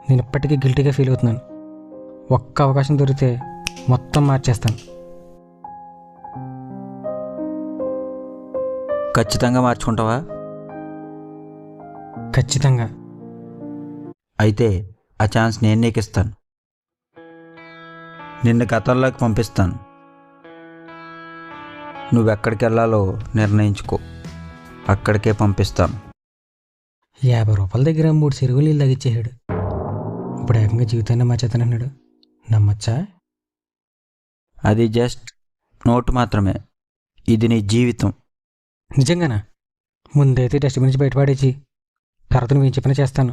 నేను ఇప్పటికీ గిల్టీగా ఫీల్ అవుతున్నాను. ఒక్క అవకాశం దొరికితే మొత్తం మార్చేస్తాను. ఖచ్చితంగా మార్చుకుంటావా? ఖచ్చితంగా. అయితే ఆ ఛాన్స్ నేను నీకు ఇస్తాను. నిన్ను గతంలోకి పంపిస్తాను. నువ్వెక్కడికి వెళ్ళాలో నిర్ణయించుకో, అక్కడికే పంపిస్తాను. 50 రూపాయల దగ్గర 3 చెరువులు నీళ్ళు తగ్గించేసాడు. ఇప్పుడు ఏకంగా జీవితాన్ని మార్చేతానన్నాడు. నమ్మచ్చా? అది జస్ట్ నోటు మాత్రమే. ఇది నీ జీవితం. నిజంగానా? ముందైతే డస్ట్బిన్ నుంచి బయటపడేసి తర్వాత నువ్వేం చెప్పినా చేస్తాను.